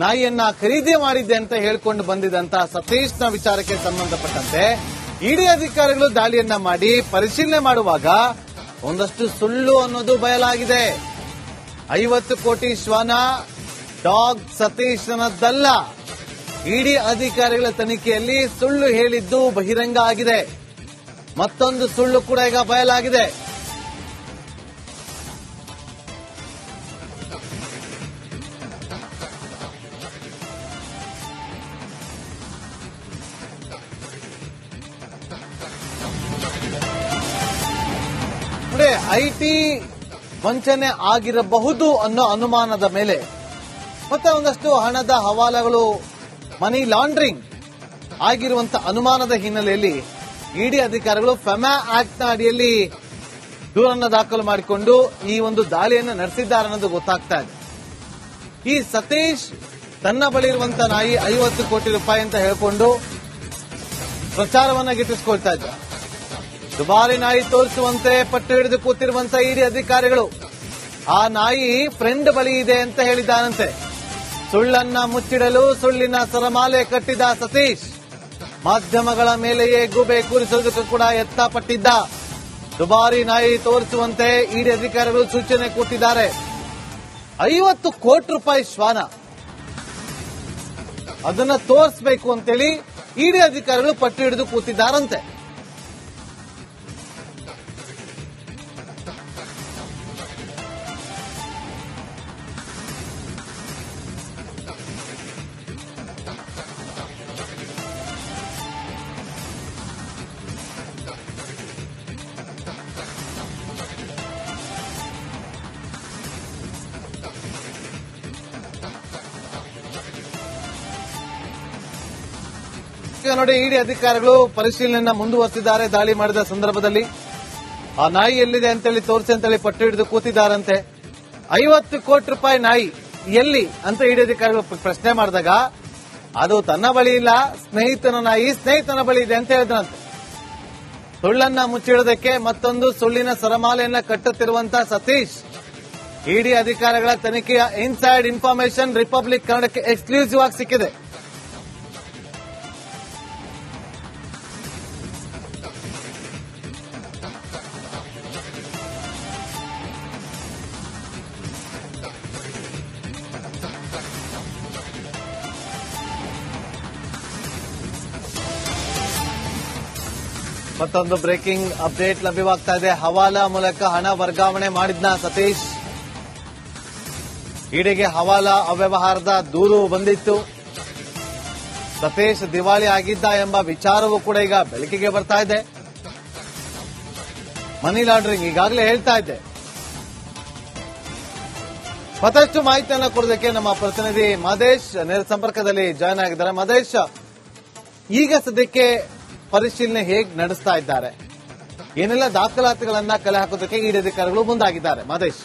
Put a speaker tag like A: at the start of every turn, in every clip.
A: ನಾಯಿಯನ್ನ ಖರೀದಿ ಮಾಡಿದ್ದೆ ಅಂತ ಹೇಳ್ಕೊಂಡು ಬಂದಿದ್ದಂತ ಸತೀಶ್ನ ವಿಚಾರಕ್ಕೆ ಸಂಬಂಧಪಟ್ಟಂತೆ ಇಡಿ ಅಧಿಕಾರಿಗಳು ದಾಳಿಯನ್ನ ಮಾಡಿ ಪರಿಶೀಲನೆ ಮಾಡುವಾಗ ಒಂದಷ್ಟು ಸುಳ್ಳು ಅನ್ನೋದು ಬಯಲಾಗಿದೆ. 50 ಕೋಟಿ ಶ್ವಾನ ಡಾಗ್ ಸತೀಶ್ನದ್ದಲ್ಲ. ಇಡಿ ಅಧಿಕಾರಿಗಳ ತನಿಖೆಯಲ್ಲಿ ಸುಳ್ಳು ಹೇಳಿದ್ದು ಬಹಿರಂಗ ಆಗಿದೆ. ಮತ್ತೊಂದು ಸುಳ್ಳು ಕೂಡ ಈಗ ಬಯಲಾಗಿದೆ. ಐಟಿ ವಂಚನೆ ಆಗಿರಬಹುದು ಅನ್ನೋ ಅನುಮಾನದ ಮೇಲೆ ಮತ್ತೆ ಒಂದಷ್ಟು ಹಣದ ಹವಾಲಗಳು ಮನಿ ಲಾಂಡ್ರಿಂಗ್ ಆಗಿರುವಂತ ಅನುಮಾನದ ಹಿನ್ನೆಲೆಯಲ್ಲಿ ಇಡಿ ಅಧಿಕಾರಿಗಳು ಫೆಮಾ ಆಕ್ಟ್ ನ ಅಡಿಯಲ್ಲಿ ದೂರನ್ನು ದಾಖಲು ಮಾಡಿಕೊಂಡು ಈ ಒಂದು ದಾಳಿಯನ್ನು ನಡೆಸಿದ್ದಾರೆ ಅನ್ನೋದು ಗೊತ್ತಾಗ್ತಾ ಇದೆ. ಈ ಸತೀಶ್ ತನ್ನ ಬಳಿ ಇರುವಂತ ನಾಯಿ 50 ಕೋಟಿ ರೂಪಾಯಿ ಅಂತ ಹೇಳಿಕೊಂಡು ಪ್ರಚಾರವನ್ನ ಗಿಟ್ಟಿಸಿಕೊಳ್ತಾ ಇದ್ದ. ದುಬಾರಿ ನಾಯಿ ತೋರಿಸುವಂತೆ ಪಟ್ಟು ಹಿಡಿದು ಕೂತಿರುವಂತ ಇಡಿ ಅಧಿಕಾರಿಗಳು ಆ ನಾಯಿ ಫ್ರೆಂಡ್ ಬಳಿ ಇದೆ ಅಂತ ಹೇಳಿದ್ದಾನಂತೆ. ಸುಳ್ಳನ್ನ ಮುಚ್ಚಿಡಲು ಸುಳ್ಳಿನ ಸರಮಾಲೆ ಕಟ್ಟಿದ ಸತೀಶ್ ಮಾಧ್ಯಮಗಳ ಮೇಲೆಯೇ ಗೂಬೆ ಕೂರಿಸುವುದಕ್ಕೂ ಕೂಡ ಯತ್ನ ಪಟ್ಟಿದ್ದ. ದುಬಾರಿ ನಾಯಿ ತೋರಿಸುವಂತೆ ಇಡಿ ಅಧಿಕಾರಿಗಳು ಸೂಚನೆ ಕೊಟ್ಟಿದ್ದಾರೆ. 50 ಕೋಟಿ ರೂಪಾಯಿ ಶ್ವಾನ ಅದನ್ನ ತೋರಿಸಬೇಕು ಅಂತೇಳಿ ಇಡಿ ಅಧಿಕಾರಿಗಳು ಪಟ್ಟು ಹಿಡಿದು ಕೂತಿದ್ದಾರಂತೆ. ಈಗ ನೋಡಿ, ಇಡಿ ಅಧಿಕಾರಿಗಳು ಪರಿಶೀಲನೆಯನ್ನ ಮುಂದುವರೆಸಿದ್ದಾರೆ. ದಾಳಿ ಮಾಡಿದ ಸಂದರ್ಭದಲ್ಲಿ ಆ ನಾಯಿ ಎಲ್ಲಿದೆ ಅಂತೇಳಿ ತೋರಿಸಿ ಅಂತೇಳಿ ಪಟ್ಟು ಹಿಡಿದು ಕೂತಿದ್ದಾರಂತೆ. 50 ಕೋಟಿ ರೂಪಾಯಿ ನಾಯಿ ಎಲ್ಲಿ ಅಂತ ಇಡಿ ಅಧಿಕಾರಿಗಳು ಪ್ರಶ್ನೆ ಮಾಡಿದಾಗ ಅದು ತನ್ನ ಬಳಿ ಇಲ್ಲ, ಸ್ನೇಹಿತನ ನಾಯಿ ಸ್ನೇಹಿತನ ಬಳಿ ಇದೆ ಅಂತ ಹೇಳಿದ್ರಂತೆ. ಸುಳ್ಳನ್ನ ಮುಚ್ಚಿಡೋದಕ್ಕೆ ಮತ್ತೊಂದು ಸುಳ್ಳಿನ ಸರಮಾಲೆಯನ್ನ ಕಟ್ಟುತ್ತಿರುವಂತಹ ಸತೀಶ್ ಇಡಿ ಅಧಿಕಾರಿಗಳ ತನಿಖೆಯ ಇನ್ಸೈಡ್ ಇನ್ಫಾರ್ಮೇಶನ್ ರಿಪಬ್ಲಿಕ್ ಕನ್ನಡಕ್ಕೆ ಎಕ್ಸ್ಕ್ಲೂಸಿವ್ ಆಗಿ ಸಿಕ್ಕಿದೆ. ಮತ್ತೊಂದು ಬ್ರೇಕಿಂಗ್ ಅಪ್ಡೇಟ್ ಲಭ್ಯವಾಗ್ತಾ ಇದೆ. ಹವಾಲಾ ಮೂಲಕ ಹಣ ವರ್ಗಾವಣೆ ಮಾಡಿದ್ನ ಸತೀಶ್. ಇಡಿಗೆ ಹವಾಲಾ ಅವ್ಯವಹಾರದ ದೂರು ಬಂದಿತ್ತು. ಸತೀಶ್ ದಿವಾಳಿ ಆಗಿದ್ದ ಎಂಬ ವಿಚಾರವೂ ಕೂಡ ಈಗ ಬೆಳಕಿಗೆ ಬರ್ತಾ ಇದೆ. ಮನಿ ಲಾಂಡ್ರಿಂಗ್ ಈಗಾಗಲೇ ಹೇಳ್ತಾ ಇದ್ದೆ. ಮತ್ತಷ್ಟು ಮಾಹಿತಿಯನ್ನು ಕೊಡೋದಕ್ಕೆ ನಮ್ಮ ಪ್ರತಿನಿಧಿ ಮಹದೇಶ್ ನೇರ ಸಂಪರ್ಕದಲ್ಲಿ ಜಾಯ್ನ್ ಆಗಿದ್ದಾರೆ. ಮಹದೇಶ್, ಈಗ ಸದ್ಯಕ್ಕೆ ಪರಿಶೀಲನೆ ಹೇಗೆ ನಡೆಸ್ತಾ ಇದ್ದಾರೆ? ಏನೆಲ್ಲ ದಾಖಲಾತಿಗಳನ್ನ ಕಲೆ ಹಾಕೋದಕ್ಕೆ ಇಡಿ ಅಧಿಕಾರಿಗಳು ಮುಂದಾಗಿದ್ದಾರೆ? ಮಹದೇಶ್.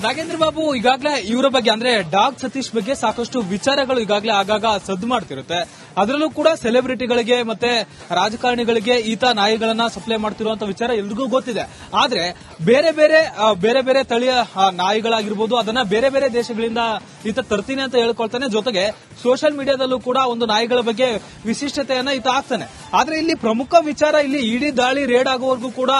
B: ನಾಗೇಂದ್ರ ಬಾಬು, ಈಗಾಗಲೇ ಇವರ ಬಗ್ಗೆ ಅಂದ್ರೆ ಡಾಗ್ ಸತೀಶ್ ಬಗ್ಗೆ ಸಾಕಷ್ಟು ವಿಚಾರಗಳು ಈಗಾಗಲೇ ಆಗಾಗ ಸದ್ದು ಮಾಡ್ತಿರುತ್ತೆ. ಅದರಲ್ಲೂ ಕೂಡ ಸೆಲೆಬ್ರಿಟಿಗಳಿಗೆ ಮತ್ತೆ ರಾಜಕಾರಣಿಗಳಿಗೆ ಈತ ನಾಯಿಗಳನ್ನ ಸಪ್ಲೈ ಮಾಡ್ತಿರುವಂತ ವಿಚಾರ ಎಲ್ರಿಗೂ ಗೊತ್ತಿದೆ. ಆದ್ರೆ ಬೇರೆ ಬೇರೆ ತಳಿಯ ನಾಯಿಗಳಾಗಿರ್ಬೋದು, ಅದನ್ನ ಬೇರೆ ಬೇರೆ ದೇಶಗಳಿಂದ ಈತ ತರ್ತೀನಿ ಅಂತ ಹೇಳ್ಕೊಳ್ತಾನೆ. ಜೊತೆಗೆ ಸೋಷಿಯಲ್ ಮೀಡಿಯಾದಲ್ಲೂ ಕೂಡ ಒಂದು ನಾಯಿಗಳ ಬಗ್ಗೆ ವಿಶಿಷ್ಟತೆಯನ್ನ ಈತ ಆಗ್ತಾನೆ. ಆದ್ರೆ ಇಲ್ಲಿ ಪ್ರಮುಖ ವಿಚಾರ, ಇಲ್ಲಿ ಇಡೀ ದಾಳಿ ರೇಡ್ ಆಗುವವರೆಗೂ ಕೂಡ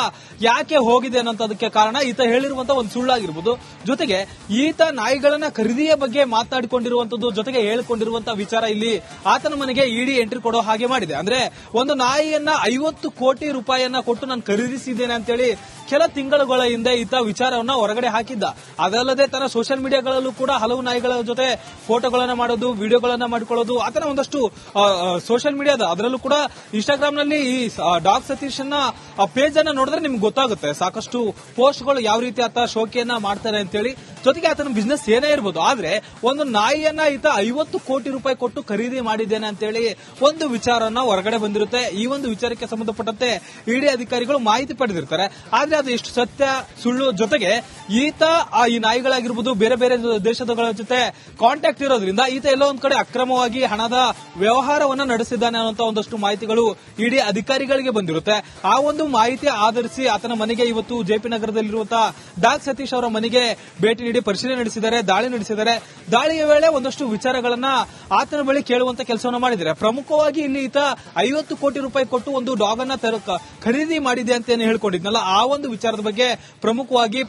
B: ಯಾಕೆ ಹೋಗಿದೆ ಅನ್ನೋದಕ್ಕೆ ಕಾರಣ ಈತ ಹೇಳಿರುವಂತ ಒಂದು ಸುಳ್ಳಾಗಿರ್ಬೋದು. ಜೊತೆಗೆ ಈತ ನಾಯಿಗಳನ್ನ ಖರೀದಿಯ ಬಗ್ಗೆ ಮಾತನಾಡಿಕೊಂಡಿರುವಂತದ್ದು, ಜೊತೆಗೆ ಹೇಳಿಕೊಂಡಿರುವಂತಹ ವಿಚಾರ ಇಲ್ಲಿ ಆತನ ಮನೆಗೆ ಇಡಿ ಎಂಟ್ರಿ ಕೊಡೋ ಹಾಗೆ ಮಾಡಿದೆ. ಅಂದ್ರೆ ಒಂದು ನಾಯಿಯನ್ನ 50 ಕೋಟಿ ರೂಪಾಯಿಯನ್ನ ಕೊಟ್ಟು ನಾನು ಖರೀದಿಸಿದ್ದೇನೆ ಅಂತೇಳಿ ಕೆಲ ತಿಂಗಳುಗಳ ಹಿಂದೆ ಈತ ವಿಚಾರವನ್ನ ಹೊರಗಡೆ ಹಾಕಿದ್ದ. ಅದಲ್ಲದೆ ತನ್ನ ಸೋಷಿಯಲ್ ಮೀಡಿಯಾಗಳಲ್ಲೂ ಕೂಡ ಹಲವು ನಾಯಿಗಳ ಜೊತೆ ಫೋಟೋಗಳನ್ನ ಮಾಡೋದು, ವಿಡಿಯೋಗಳನ್ನ ಮಾಡಿಕೊಳ್ಳೋದು, ಆತನ ಒಂದಷ್ಟು ಸೋಷಿಯಲ್ ಮೀಡಿಯಾದ ಅದರಲ್ಲೂ ಕೂಡ ಇನ್ಸ್ಟಾಗ್ರಾಮ್ ನಲ್ಲಿ ಈ ಡಾಗ್ ಸತೀಶ್ ಪೇಜ್ ಅನ್ನ ನೋಡಿದ್ರೆ ನಿಮ್ಗೆ ಗೊತ್ತಾಗುತ್ತೆ ಸಾಕಷ್ಟು ಪೋಸ್ಟ್ಗಳು ಯಾವ ರೀತಿ ಆತ ಶೋಕಿಯನ್ನ ಮಾಡ್ತಾರೆ ಅಂತೇಳಿ. ಜೊತೆಗೆ ಆತನ ಬಿಸ್ನೆಸ್ ಏನೇ ಇರ್ಬೋದು, ಆದ್ರೆ ಒಂದು ನಾಯಿಯನ್ನ ಈತ 50 ಕೋಟಿ ರೂಪಾಯಿ ಕೊಟ್ಟು ಖರೀದಿ ಮಾಡಿದ್ದೇನೆ ಅಂತೇಳಿ ಹೇಳಿ ಒಂದು ವಿಚಾರನ ಹೊರಗಡೆ ಬಂದಿರುತ್ತೆ. ಈ ಒಂದು ವಿಚಾರಕ್ಕೆ ಸಂಬಂಧಪಟ್ಟಂತೆ ಇಡಿ ಅಧಿಕಾರಿಗಳು ಮಾಹಿತಿ ಪಡೆದಿರ್ತಾರೆ. ಆದ್ರೆ ಅದು ಎಷ್ಟು ಸತ್ಯ ಸುಳ್ಳು, ಜೊತೆಗೆ ಈತ ಈ ನಾಯಿಗಳಾಗಿರ್ಬೋದು ಬೇರೆ ಬೇರೆ ದೇಶಗಳ ಜೊತೆ ಕಾಂಟ್ಯಾಕ್ಟ್ ಇರೋದ್ರಿಂದ ಈತ ಎಲ್ಲೋ ಒಂದ್ ಕಡೆ ಅಕ್ರಮವಾಗಿ ಹಣದ ವ್ಯವಹಾರವನ್ನ ನಡೆಸಿದ್ದಾನೆ ಅನ್ನುವಂತ ಒಂದಷ್ಟು ಮಾಹಿತಿಗಳು ಇಡಿ ಅಧಿಕಾರಿಗಳಿಗೆ ಬಂದಿರುತ್ತೆ. ಆ ಒಂದು ಮಾಹಿತಿ ಆಧರಿಸಿ ಆತನ ಮನೆಗೆ ಇವತ್ತು ಜೆಪಿ ನಗರದಲ್ಲಿರುವಂತಹ ಡಾಗ್ ಸತೀಶ್ ಅವರ ಮನೆಗೆ ಭೇಟಿ ನೀಡಿ ಪರಿಶೀಲನೆ ನಡೆಸಿದ್ದಾರೆ, ದಾಳಿ ನಡೆಸಿದ್ದಾರೆ. ದಾಳಿಯ ವೇಳೆ ಒಂದಷ್ಟು ವಿಚಾರಗಳನ್ನ ಆತನ ಬಳಿ ಕೇಳುವಂತ ಕೆಲಸವನ್ನ ಮಾಡಿದ್ದಾರೆ. ಪ್ರಮುಖವಾಗಿ ಇಲ್ಲಿ ಈತ 50 ಕೋಟಿ ರೂಪಾಯಿ ಕೊಟ್ಟು ಒಂದು ಡಾಗ್ ಅನ್ನ ಖರೀದಿ ಮಾಡಿದೆ ಅಂತ ಏನು ಹೇಳ್ಕೊಂಡಿದ್ನಲ್ಲ, ಆ ಒಂದು ವಿಚಾರದ ಬಗ್ಗೆ ಪ್ರಮುಖವಾಗಿ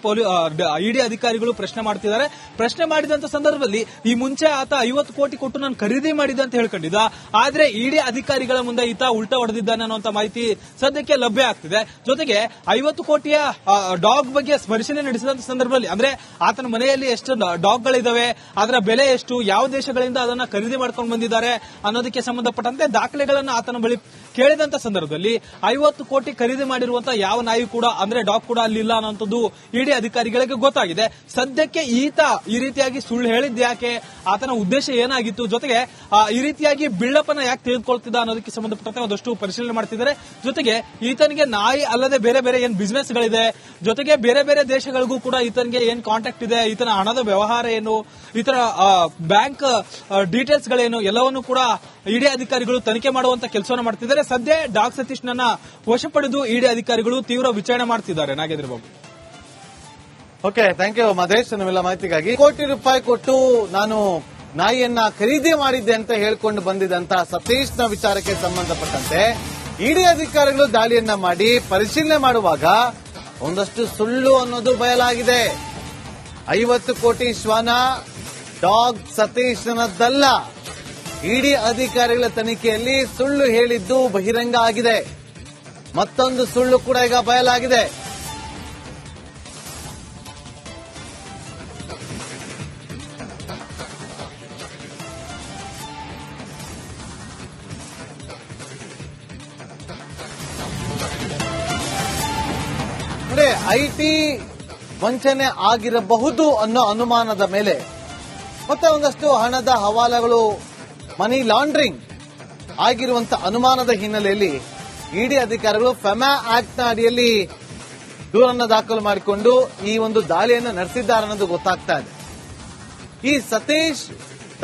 B: ಇಡಿ ಅಧಿಕಾರಿಗಳು ಪ್ರಶ್ನೆ ಮಾಡ್ತಿದ್ದಾರೆ. ಪ್ರಶ್ನೆ ಮಾಡಿದಂತ ಸಂದರ್ಭದಲ್ಲಿ ಈ ಮುಂಚೆ ಆತ 50 ಕೋಟಿ ಕೊಟ್ಟು ನಾನು ಖರೀದಿ ಮಾಡಿದೆ ಅಂತ ಹೇಳ್ಕೊಂಡಿದ್ದ. ಆದ್ರೆ ಇಡಿ ಅಧಿಕಾರಿಗಳ ಮುಂದೆ ಈತ ಉಲ್ಟಾ ಹೊಡೆದಿದ್ದಾನೆ ಅನ್ನುವಂತ ಮಾಹಿತಿ ಸದ್ಯಕ್ಕೆ ಲಭ್ಯ ಆಗ್ತಿದೆ. ಜೊತೆಗೆ 50 ಕೋಟಿಯ ಡಾಗ್ ಬಗ್ಗೆ ಪರಿಶೀಲನೆ ನಡೆಸಿದಂತ ಸಂದರ್ಭದಲ್ಲಿ ಅಂದ್ರೆ ಆತನ ಮನೆಯಲ್ಲಿ ಎಷ್ಟು ಡಾಗ್ಗಳಿದಾವೆ, ಅದರ ಬೆಲೆ ಎಷ್ಟು, ಯಾವ ದೇಶಗಳಿಂದ ಅದನ್ನ ಖರೀದಿ ಮಾಡ್ಕೊಂಡು ಬಂದಿದ್ದಾರೆ ಅನ್ನೋದಕ್ಕೆ ಸಂಬಂಧಪಟ್ಟಂತೆ ದಾಖಲೆಗಳನ್ನ ಆತನ ಬಳಿ ಕೇಳಿದಂತ ಸಂದರ್ಭದಲ್ಲಿ 50 ಕೋಟಿ ಖರೀದಿ ಮಾಡಿರುವಂತಹ ಯಾವ ನಾಯಿ ಕೂಡ ಅಂದ್ರೆ ಡಾಗ್ ಕೂಡ ಅಲ್ಲಿ ಇಲ್ಲ ಅನ್ನೋಂಥದ್ದು ಇಡಿ ಅಧಿಕಾರಿಗಳಿಗೆ ಗೊತ್ತಾಗಿದೆ. ಸದ್ಯಕ್ಕೆ ಈತ ಈ ರೀತಿಯಾಗಿ ಸುಳ್ಳು ಹೇಳಿದ್ ಯಾಕೆ, ಆತನ ಉದ್ದೇಶ ಏನಾಗಿತ್ತು, ಜೊತೆಗೆ ಈ ರೀತಿಯಾಗಿ ಬಿಲ್ಡಪ್ನ ಯಾಕೆ ತೆಗೆದುಕೊಳ್ತಿದ್ದ ಅನ್ನೋದಕ್ಕೆ ಸಂಬಂಧಪಟ್ಟಂತೆ ಒಂದಷ್ಟು ಪರಿಶೀಲನೆ ಮಾಡ್ತಿದ್ದಾರೆ. ಜೊತೆಗೆ ಈತನಿಗೆ ನಾಯಿ ಅಲ್ಲದೆ ಬೇರೆ ಬೇರೆ ಏನ್ ಬಿಸ್ನೆಸ್ ಗಳಿದೆ, ಜೊತೆಗೆ ಬೇರೆ ಬೇರೆ ದೇಶಗಳಿಗೂ ಕೂಡ ಈತನಿಗೆ ಏನ್ ಕಾಂಟ್ಯಾಕ್ಟ್ ಇದೆ, ಈತನ ಹಣದ ವ್ಯವಹಾರ ಏನು, ಈತನ ಬ್ಯಾಂಕ್ ಡೀಟೇಲ್ಸ್ ಗಳೇನು ಎಲ್ಲವನ್ನೂ ಕೂಡ ಇಡಿ ಅಧಿಕಾರಿಗಳು ತನಿಖೆ ಮಾಡುವಂತ ಕೆಲಸವನ್ನು ಮಾಡ್ತಿದ್ದಾರೆ. ಸದ್ಯ ಡಾಗ್ ಸತೀಶ್ ನನ್ನ ವಶಪಡೆದು ಇಡಿ ಅಧಿಕಾರಿಗಳು ತೀವ್ರ ವಿಚಾರಣೆ ಮಾಡ್ತಿದ್ದಾರೆ. Nagendra Babu.
A: Okay, thank you Mahesh, ನಿಮ್ಮೆಲ್ಲ ಮಾಹಿತಿಗಾಗಿ. ಕೋಟಿ ರೂಪಾಯಿ ಕೊಟ್ಟು ನಾನು ನಾಯಿಯನ್ನ ಖರೀದಿ ಮಾಡಿದ್ದೆ ಅಂತ ಹೇಳ್ಕೊಂಡು ಬಂದಿದ್ದಂತ ಸತೀಶ್ನ ವಿಚಾರಕ್ಕೆ ಸಂಬಂಧಪಟ್ಟಂತೆ ಇಡಿ ಅಧಿಕಾರಿಗಳು ದಾಳಿಯನ್ನ ಮಾಡಿ ಪರಿಶೀಲನೆ ಮಾಡುವಾಗ ಒಂದಷ್ಟು ಸುಳ್ಳು ಅನ್ನೋದು ಬಯಲಾಗಿದೆ. 50 ಕೋಟಿ ಶ್ವಾನ ಡಾಗ್ ಸತೀಶ್ನದ್ದಲ್ಲ. ಇಡಿ ಅಧಿಕಾರಿಗಳ ತನಿಖೆಯಲ್ಲಿ ಸುಳ್ಳು ಹೇಳಿದ್ದು ಬಹಿರಂಗ ಆಗಿದೆ. ಮತ್ತೊಂದು ಸುಳ್ಳು ಕೂಡ ಈಗ ಬಯಲಾಗಿದೆ. ಐಟಿ ವಂಚನೆ ಆಗಿರಬಹುದು ಅನ್ನೋ ಅನುಮಾನದ ಮೇಲೆ ಮತ್ತೆ ಒಂದಷ್ಟು ಹಣದ ಹವಾಲಗಳು ಮನಿ ಲಾಂಡ್ರಿಂಗ್ ಆಗಿರುವಂತ ಅನುಮಾನದ ಹಿನ್ನೆಲೆಯಲ್ಲಿ ಇಡಿ ಅಧಿಕಾರಿಗಳು ಫೆಮಾ ಆಕ್ಟ್ ನ ಅಡಿಯಲ್ಲಿ ದೂರನ್ನು ದಾಖಲು ಮಾಡಿಕೊಂಡು ಈ ಒಂದು ದಾಳಿಯನ್ನು ನಡೆಸಿದ್ದಾರೆ ಅನ್ನೋದು ಗೊತ್ತಾಗ್ತಾ ಇದೆ. ಈ ಸತೀಶ್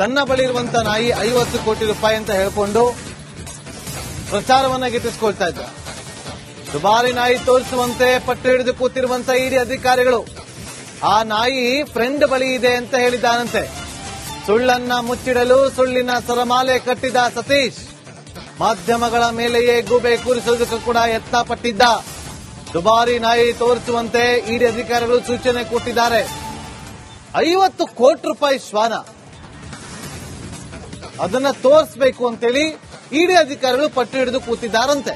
A: ತನ್ನ ಬಳಿ ಇರುವಂತ ನಾಯಿ 50 ಕೋಟಿ ರೂಪಾಯಿ ಅಂತ ಹೇಳ್ಕೊಂಡು ಪ್ರಚಾರವನ್ನ ಗಿಟ್ಟಿಸಿಕೊಳ್ತಾ ಇದ್ದ. ದುಬಾರಿ ನಾಯಿ ತೋರಿಸುವಂತೆ ಪಟ್ಟು ಹಿಡಿದು ಕೂತಿರುವಂತ ಇಡಿ ಅಧಿಕಾರಿಗಳು ಆ ನಾಯಿ ಫ್ರೆಂಡ್ ಬಳಿ ಇದೆ ಅಂತ ಹೇಳಿದ್ದಾನಂತೆ. ಸುಳ್ಳನ್ನ ಮುಚ್ಚಿಡಲು ಸುಳ್ಳಿನ ಸರಮಾಲೆ ಕಟ್ಟಿದ ಸತೀಶ್ ಮಾಧ್ಯಮಗಳ ಮೇಲೆಯೇ ಗೂಬೆ ಕೂರಿಸುವುದಕ್ಕೂ ಕೂಡ ಯತ್ನ ಪಟ್ಟಿದ್ದ. ದುಬಾರಿ ನಾಯಿ ತೋರಿಸುವಂತೆ ಇಡಿ ಅಧಿಕಾರಿಗಳು ಸೂಚನೆ ಕೊಟ್ಟಿದ್ದಾರೆ. 50 ಕೋಟಿ ರೂಪಾಯಿ ಶ್ವಾನ ಅದನ್ನ ತೋರಿಸಬೇಕು ಅಂತೇಳಿ ಇಡಿ ಅಧಿಕಾರಿಗಳು ಪಟ್ಟು ಹಿಡಿದು ಕೂತಿದ್ದಾರಂತೆ.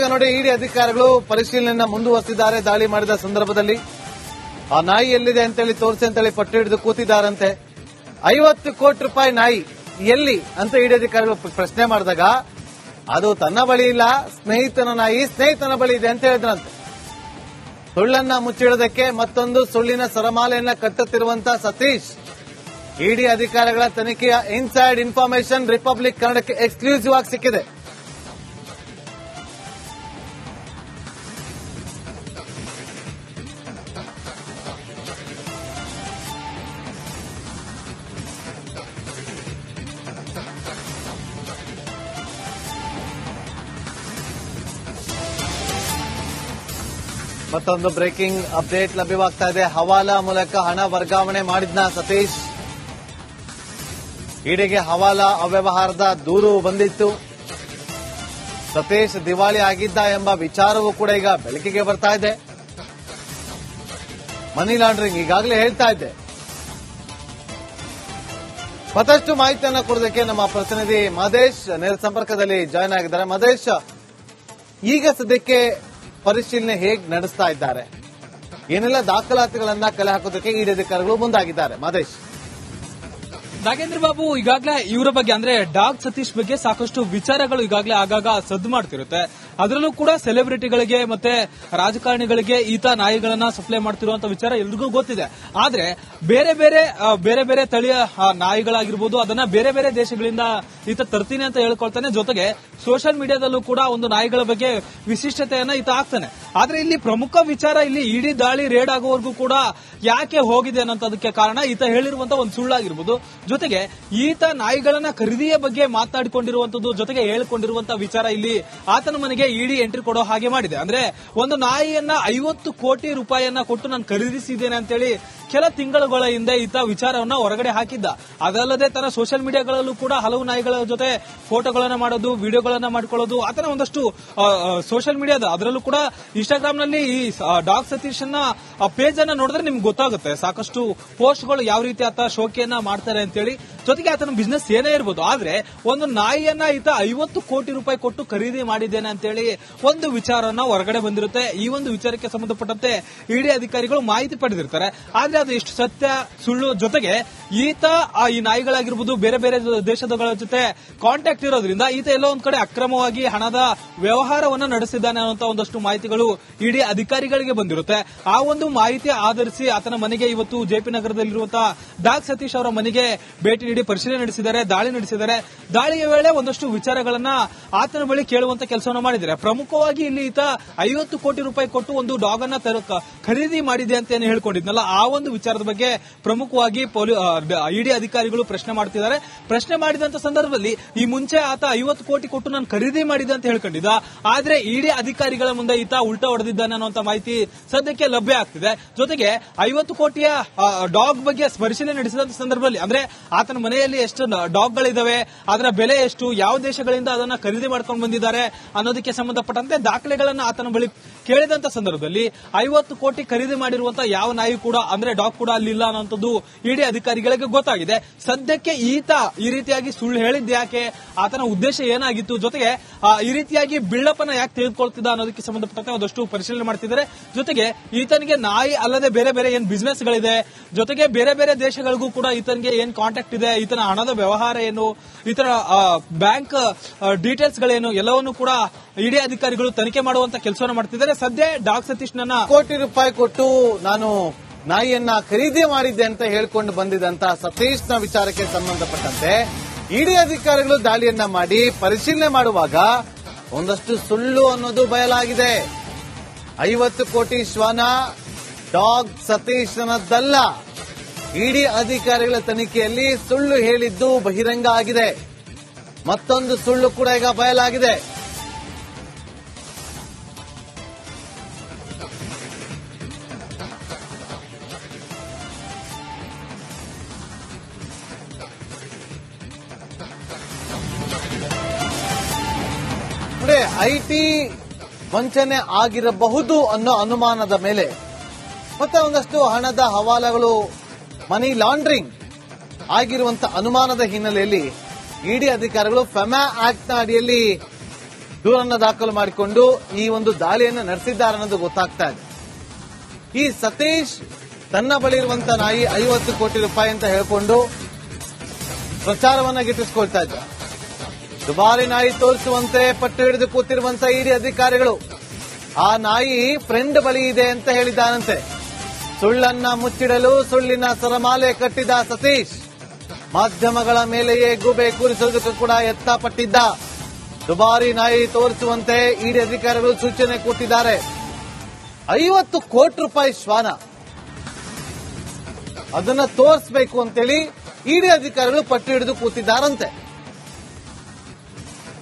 A: ಈಗ ನೋಡಿ, ಇಡಿ ಅಧಿಕಾರಿಗಳು ಪರಿಶೀಲನೆಯನ್ನ ಮುಂದುವರೆಸಿದ್ದಾರೆ. ದಾಳಿ ಮಾಡಿದ ಸಂದರ್ಭದಲ್ಲಿ ಆ ನಾಯಿ ಎಲ್ಲಿದೆ ಅಂತೇಳಿ ತೋರಿಸಿ ಅಂತೇಳಿ ಪಟ್ಟು ಹಿಡಿದು ಕೂತಿದ್ದಾರಂತೆ. 50 ಕೋಟಿ ರೂಪಾಯಿ ನಾಯಿ ಎಲ್ಲಿ ಅಂತ ಇಡಿ ಅಧಿಕಾರಿಗಳು ಪ್ರಶ್ನೆ ಮಾಡಿದಾಗ ಅದು ತನ್ನ ಬಳಿ ಇಲ್ಲ, ಸ್ನೇಹಿತನ ನಾಯಿ ಸ್ನೇಹಿತನ ಬಳಿ ಇದೆ ಅಂತ ಹೇಳಿದ್ರಂತೆ. ಸುಳ್ಳನ್ನ ಮುಚ್ಚಿಡೋದಕ್ಕೆ ಮತ್ತೊಂದು ಸುಳ್ಳಿನ ಸರಮಾಲೆಯನ್ನ ಕಟ್ಟುತ್ತಿರುವಂತ ಸತೀಶ್ ಇಡಿ ಅಧಿಕಾರಿಗಳ ತನಿಖೆಯ ಇನ್ಸೈಡ್ ಇನ್ಫಾರ್ಮೇಶನ್ ರಿಪಬ್ಲಿಕ್ ಕನ್ನಡಕ್ಕೆ ಎಕ್ಸ್ಕ್ಲೂಸಿವ್ ಆಗಿ ಸಿಕ್ಕಿದೆ. ಮತ್ತೊಂದು ಬ್ರೇಕಿಂಗ್ ಅಪ್ಡೇಟ್ ಲಭ್ಯವಾಗ್ತಾ ಇದೆ. ಹವಾಲಾ ಮೂಲಕ ಹಣ ವರ್ಗಾವಣೆ ಮಾಡಿದ್ನ ಸತೀಶ್. ಇಡಿಗೆ ಹವಾಲಾ ಅವ್ಯವಹಾರದ ದೂರು ಬಂದಿತ್ತು. ಸತೀಶ್ ದಿವಾಳಿ ಆಗಿದ್ದ ಎಂಬ ವಿಚಾರವೂ ಕೂಡ ಈಗ ಬೆಳಕಿಗೆ ಬರ್ತಾ ಇದೆ. ಮನಿ ಲಾಂಡ್ರಿಂಗ್ ಈಗಾಗಲೇ ಹೇಳ್ತಾ ಇದ್ದೆ. ಮತ್ತಷ್ಟು ಮಾಹಿತಿಯನ್ನು ಕೊಡೋದಕ್ಕೆ ನಮ್ಮ ಪ್ರತಿನಿಧಿ ಮಹೇಶ್ ನೇರ ಸಂಪರ್ಕದಲ್ಲಿ ಜಾಯ್ನ್ ಆಗಿದ್ದಾರೆ. ಮಹೇಶ್, ಈಗ ಸದ್ಯಕ್ಕೆ ಪರಿಶೀಲನೆ ಹೇಗೆ ನಡೆಸ್ತಾ ಇದ್ದಾರೆ, ಏನೆಲ್ಲ ದಾಖಲಾತಿಗಳನ್ನ ಕಲೆ ಹಾಕೋದಕ್ಕೆ ಇಡಿ ಅಧಿಕಾರಿಗಳು ಮುಂದಾಗಿದ್ದಾರೆ. ಮಾದೇಶ್,
B: ನಾಗೇಂದ್ರ ಬಾಬು, ಈಗಾಗಲೇ ಇವರ ಬಗ್ಗೆ ಅಂದ್ರೆ ಡಾಗ್ ಸತೀಶ್ ಬಗ್ಗೆ ಸಾಕಷ್ಟು ವಿಚಾರಗಳು ಈಗಾಗಲೇ ಆಗಾಗ ಸದ್ದು ಮಾಡ್ತಿರುತ್ತೆ. ಅದರಲ್ಲೂ ಕೂಡ ಸೆಲೆಬ್ರಿಟಿಗಳಿಗೆ ಮತ್ತೆ ರಾಜಕಾರಣಿಗಳಿಗೆ ಈತ ನಾಯಿಗಳನ್ನ ಸಪ್ಲೈ ಮಾಡ್ತಿರುವಂತ ವಿಚಾರ ಎಲ್ರಿಗೂ ಗೊತ್ತಿದೆ. ಆದ್ರೆ ಬೇರೆ ಬೇರೆ ತಳಿಯ ನಾಯಿಗಳಾಗಿರ್ಬೋದು, ಅದನ್ನ ಬೇರೆ ಬೇರೆ ದೇಶಗಳಿಂದ ಈತ ತರ್ತೀನಿ ಅಂತ ಹೇಳ್ಕೊಳ್ತಾನೆ. ಜೊತೆಗೆ ಸೋಷಿಯಲ್ ಮೀಡಿಯಾದಲ್ಲೂ ಕೂಡ ಒಂದು ನಾಯಿಗಳ ಬಗ್ಗೆ ವಿಶಿಷ್ಟತೆಯನ್ನ ಈತ ಆಗ್ತಾನೆ. ಆದ್ರೆ ಇಲ್ಲಿ ಪ್ರಮುಖ ವಿಚಾರ, ಇಲ್ಲಿ ಇಡೀ ದಾಳಿ ರೇಡ್ ಆಗೋವರೆಗೂ ಕೂಡ ಯಾಕೆ ಹೋಗಿದೆ ಅನ್ನೋದಕ್ಕೆ ಕಾರಣ ಈತ ಹೇಳಿರುವಂತ ಒಂದು ಸುಳ್ಳಾಗಿರ್ಬೋದು. ಜೊತೆಗೆ ಈತ ನಾಯಿಗಳನ್ನ ಖರೀದಿಯ ಬಗ್ಗೆ ಮಾತನಾಡಿಕೊಂಡಿರುವಂತದ್ದು, ಜೊತೆಗೆ ಹೇಳಿಕೊಂಡಿರುವಂತಹ ವಿಚಾರ ಇಲ್ಲಿ ಆತನ ಮನೆಗೆ ಇಡಿ ಎಂಟ್ರಿ ಕೊಡೋ ಹಾಗೆ ಮಾಡಿದೆ. ಅಂದ್ರೆ ಒಂದು ನಾಯಿಯನ್ನ 50 ಕೋಟಿ ರೂಪಾಯಿಯನ್ನ ಕೊಟ್ಟು ನಾನು ಖರೀದಿಸಿದ್ದೇನೆ ಅಂತೇಳಿ ಕೆಲ ತಿಂಗಳುಗಳ ಹಿಂದೆ ಈತ ವಿಚಾರವನ್ನ ಹೊರಗಡೆ ಹಾಕಿದ್ದ. ಅದಲ್ಲದೆ ತನ್ನ ಸೋಷಿಯಲ್ ಮೀಡಿಯಾಗಳಲ್ಲೂ ಕೂಡ ಹಲವು ನಾಯಿಗಳ ಜೊತೆ ಫೋಟೋಗಳನ್ನ ಮಾಡೋದು, ವಿಡಿಯೋಗಳನ್ನ ಮಾಡ್ಕೊಳ್ಳೋದು, ಆತನ ಒಂದಷ್ಟು ಸೋಷಿಯಲ್ ಮೀಡಿಯಾದ, ಅದರಲ್ಲೂ ಕೂಡ ಇನ್ಸ್ಟಾಗ್ರಾಮ್ ನಲ್ಲಿ ಈ ಡಾಗ್ ಸತೀಶ್ ಪೇಜ್ ಅನ್ನ ನೋಡಿದ್ರೆ ನಿಮ್ಗೆ ಗೊತ್ತಾಗುತ್ತೆ ಸಾಕಷ್ಟು ಪೋಸ್ಟ್ಗಳು ಯಾವ ರೀತಿ ಆತ ಶೋಕಿಯನ್ನ ಮಾಡ್ತಾರೆ ಅಂತೇಳಿ. ಜೊತೆಗೆ ಆತನ ಬಿಸ್ನೆಸ್ ಏನೇ ಇರ್ಬೋದು, ಆದ್ರೆ ಒಂದು ನಾಯಿಯನ್ನ ಈತ 50 ಕೋಟಿ ರೂಪಾಯಿ ಕೊಟ್ಟು ಖರೀದಿ ಮಾಡಿದ್ದೇನೆ ಅಂತೇಳಿ ಒಂದು ವಿಚಾರನ ಹೊರಗಡೆ ಬಂದಿರುತ್ತೆ. ಈ ಒಂದು ವಿಚಾರಕ್ಕೆ ಸಂಬಂಧಪಟ್ಟಂತೆ ಇಡಿ ಅಧಿಕಾರಿಗಳು ಮಾಹಿತಿ ಪಡೆದಿರ್ತಾರೆ. ಆದ್ರೆ ಅದು ಎಷ್ಟು ಸತ್ಯ ಸುಳ್ಳು, ಜೊತೆಗೆ ಈತ ಈ ನಾಯಿಗಳಾಗಿರ್ಬೋದು ಬೇರೆ ಬೇರೆ ದೇಶಗಳ ಜೊತೆ ಕಾಂಟ್ಯಾಕ್ಟ್ ಇರೋದ್ರಿಂದ ಈತ ಎಲ್ಲೋ ಒಂದ್ ಕಡೆ ಅಕ್ರಮವಾಗಿ ಹಣದ ವ್ಯವಹಾರವನ್ನ ನಡೆಸಿದ್ದಾನೆ ಅನ್ನುವಂತ ಒಂದಷ್ಟು ಮಾಹಿತಿಗಳು ಇಡಿ ಅಧಿಕಾರಿಗಳಿಗೆ ಬಂದಿರುತ್ತೆ. ಆ ಒಂದು ಮಾಹಿತಿ ಆಧರಿಸಿ ಆತನ ಮನೆಗೆ ಇವತ್ತು ಜೆಪಿ ನಗರದಲ್ಲಿರುವಂತಹ ಡಾಗ್ ಸತೀಶ್ ಅವರ ಮನೆಗೆ ಭೇಟಿ ನೀಡಿ ಪರಿಶೀಲನೆ ನಡೆಸಿದ್ದಾರೆ, ದಾಳಿ ನಡೆಸಿದ್ದಾರೆ. ದಾಳಿಯ ವೇಳೆ ಒಂದಷ್ಟು ವಿಚಾರಗಳನ್ನ ಆತನ ಬಳಿ ಕೇಳುವಂತ ಕೆಲಸವನ್ನು ಮಾಡಿದ್ದಾರೆ. ಪ್ರಮುಖವಾಗಿ ಇಲ್ಲಿ ಈತ 50 ಕೋಟಿ ರೂಪಾಯಿ ಕೊಟ್ಟು ಒಂದು ಡಾಗ್ ಅನ್ನ ಖರೀದಿ ಮಾಡಿದೆ ಅಂತ ಏನು ಹೇಳ್ಕೊಂಡಿದ್ನಲ್ಲ, ಆ ಒಂದು ವಿಚಾರದ ಬಗ್ಗೆ ಪ್ರಮುಖವಾಗಿ ಇಡಿ ಅಧಿಕಾರಿಗಳು ಪ್ರಶ್ನೆ ಮಾಡ್ತಿದ್ದಾರೆ. ಪ್ರಶ್ನೆ ಮಾಡಿದಂತ ಸಂದರ್ಭದಲ್ಲಿ ಈ ಮುಂಚೆ ಆತ 50 ಕೋಟಿ ಕೊಟ್ಟು ನಾನು ಖರೀದಿ ಮಾಡಿದೆ ಅಂತ ಹೇಳ್ಕೊಂಡಿದ್ದ. ಆದ್ರೆ ಇಡಿ ಅಧಿಕಾರಿಗಳ ಮುಂದೆ ಈತ ಉಲ್ಟಾ ಹೊಡೆದಿದ್ದಾನೆ ಅನ್ನುವಂತ ಮಾಹಿತಿ ಸದ್ಯಕ್ಕೆ ಲಭ್ಯ ಆಗ್ತಿದೆ. ಜೊತೆಗೆ 50 ಕೋಟಿಯ ಡಾಗ್ ಬಗ್ಗೆ ಪರಿಶೀಲನೆ ನಡೆಸಿದಂತ ಸಂದರ್ಭದಲ್ಲಿ, ಅಂದ್ರೆ ಆತನ ಮನೆಯಲ್ಲಿ ಎಷ್ಟು ಡಾಗ್ ಗಳಿದಾವೆ, ಅದರ ಬೆಲೆ ಎಷ್ಟು, ಯಾವ ದೇಶಗಳಿಂದ ಅದನ್ನ ಖರೀದಿ ಮಾಡ್ಕೊಂಡು ಬಂದಿದ್ದಾರೆ ಅನ್ನೋದಕ್ಕೆ ಸಂಬಂಧಪಟ್ಟಂತೆ ದಾಖಲೆಗಳನ್ನ ಆತನ ಬಳಿ ಕೇಳಿದಂತ ಸಂದರ್ಭದಲ್ಲಿ 50 ಕೋಟಿ ಖರೀದಿ ಮಾಡಿರುವಂತಹ ಯಾವ ನಾಯಿ ಕೂಡ, ಅಂದ್ರೆ ಡಾಗ್ ಕೂಡ ಅಲ್ಲಿಲ್ಲ ಅನ್ನೋಂಥದ್ದು ಇಡಿ ಅಧಿಕಾರಿಗಳಿಗೆ ಗೊತ್ತಾಗಿದೆ. ಸದ್ಯಕ್ಕೆ ಈತ ಈ ರೀತಿಯಾಗಿ ಸುಳ್ಳು ಹೇಳಿದ್ದ ಯಾಕೆ, ಆತನ ಉದ್ದೇಶ ಏನಾಗಿತ್ತು, ಜೊತೆಗೆ ಈ ರೀತಿಯಾಗಿ ಬಿಲ್ಡಪ್ನ ಯಾಕೆ ತೆಗೆದುಕೊಳ್ತಿದ್ದ ಅನ್ನೋದಕ್ಕೆ ಸಂಬಂಧಪಟ್ಟಂತೆ ಒಂದಷ್ಟು ಪರಿಶೀಲನೆ ಮಾಡ್ತಿದ್ದಾರೆ. ಜೊತೆಗೆ ಈತನಿಗೆ ನಾಯಿ ಅಲ್ಲದೆ ಬೇರೆ ಬೇರೆ ಏನ್ ಬಿಸ್ನೆಸ್ ಗಳಿದೆ, ಜೊತೆಗೆ ಬೇರೆ ಬೇರೆ ದೇಶಗಳಿಗೂ ಕೂಡ ಈತನಿಗೆ ಏನ್ ಕಾಂಟ್ಯಾಕ್ಟ್ ಇದೆ, ಈತನ ಹಣದ ವ್ಯವಹಾರ ಏನು, ಈತನ ಬ್ಯಾಂಕ್ ಡೀಟೇಲ್ಸ್ ಗಳೇನು, ಎಲ್ಲವನ್ನು ಕೂಡ ಇಡಿ ಅಧಿಕಾರಿಗಳು ತನಿಖೆ ಮಾಡುವಂತ ಕೆಲಸವನ್ನು ಮಾಡ್ತಿದ್ದಾರೆ. ಸದ್ಯ ಡಾಗ್ ಸತೀಶ್
A: ಕೋಟಿ ರೂಪಾಯಿ ಕೊಟ್ಟು ನಾನು ನಾಯಿಯನ್ನ ಖರೀದಿ ಮಾಡಿದ್ದೆ ಅಂತ ಹೇಳ್ಕೊಂಡು ಬಂದಿದ್ದಂತ ಸತೀಶ್ನ ವಿಚಾರಕ್ಕೆ ಸಂಬಂಧಪಟ್ಟಂತೆ ಇಡಿ ಅಧಿಕಾರಿಗಳು ದಾಳಿಯನ್ನ ಮಾಡಿ ಪರಿಶೀಲನೆ ಮಾಡುವಾಗ ಒಂದಷ್ಟು ಸುಳ್ಳು ಅನ್ನೋದು ಬಯಲಾಗಿದೆ. 50 ಕೋಟಿ ಶ್ವಾನ ಡಾಗ್ ಸತೀಶ್ನದ್ದಲ್ಲ. ಇಡಿ ಅಧಿಕಾರಿಗಳ ತನಿಖೆಯಲ್ಲಿ ಸುಳ್ಳು ಹೇಳಿದ್ದು ಬಹಿರಂಗ ಆಗಿದೆ. ಮತ್ತೊಂದು ಸುಳ್ಳು ಕೂಡ ಈಗ ಬಯಲಾಗಿದೆ. ಐಟಿ ವಂಚನೆ ಆಗಿರಬಹುದು ಅನ್ನೋ ಅನುಮಾನದ ಮೇಲೆ ಮತ್ತೆ ಒಂದಷ್ಟು ಹಣದ ಹವಾಲಗಳು, ಮನಿ ಲಾಂಡ್ರಿಂಗ್ ಆಗಿರುವಂತ ಅನುಮಾನದ ಹಿನ್ನೆಲೆಯಲ್ಲಿ ಇಡಿ ಅಧಿಕಾರಿಗಳು ಫೆಮಾ ಆಕ್ಟ್ ನ ಅಡಿಯಲ್ಲಿ ದೂರನ್ನು ದಾಖಲು ಮಾಡಿಕೊಂಡು ಈ ಒಂದು ದಾಳಿಯನ್ನು ನಡೆಸಿದ್ದಾರೆ ಅನ್ನೋದು ಗೊತ್ತಾಗ್ತಾ ಇದೆ. ಈ ಸತೀಶ್ ತನ್ನ ಬಳಿ ಇರುವಂತ ನಾಯಿ 50 ಕೋಟಿ ರೂಪಾಯಿ ಅಂತ ಹೇಳ್ಕೊಂಡು ಪ್ರಚಾರವನ್ನ ಗಿಟ್ಟಿಸಿಕೊಳ್ತಾ ಇದ್ದ. ದುಬಾರಿ ನಾಯಿ ತೋರಿಸುವಂತೆ ಪಟ್ಟು ಹಿಡಿದು ಕೂತಿರುವಂತ ಇಡಿ ಅಧಿಕಾರಿಗಳು ಆ ನಾಯಿ ಫ್ರೆಂಡ್ ಬಳಿ ಇದೆ ಅಂತ ಹೇಳಿದ್ದಾನಂತೆ. ಸುಳ್ಳನ್ನ ಮುಚ್ಚಿಡಲು ಸುಳ್ಳಿನ ಸರಮಾಲೆ ಕಟ್ಟಿದ ಸತೀಶ್ ಮಾಧ್ಯಮಗಳ ಮೇಲೆಯೇ ಗೂಬೆ ಕೂರಿಸುವುದಕ್ಕೂ ಕೂಡ ಯತ್ನ ಪಟ್ಟಿದ್ದ. ದುಬಾರಿ ನಾಯಿ ತೋರಿಸುವಂತೆ ಇಡಿ ಅಧಿಕಾರಿಗಳು ಸೂಚನೆ ಕೊಟ್ಟಿದ್ದಾರೆ. 50 ಕೋಟಿ ರೂಪಾಯಿ ಶ್ವಾನ ಅದನ್ನ ತೋರಿಸಬೇಕು ಅಂತೇಳಿ ಇಡಿ ಅಧಿಕಾರಿಗಳು ಪಟ್ಟು ಹಿಡಿದು ಕೂತಿದ್ದಾರಂತೆ.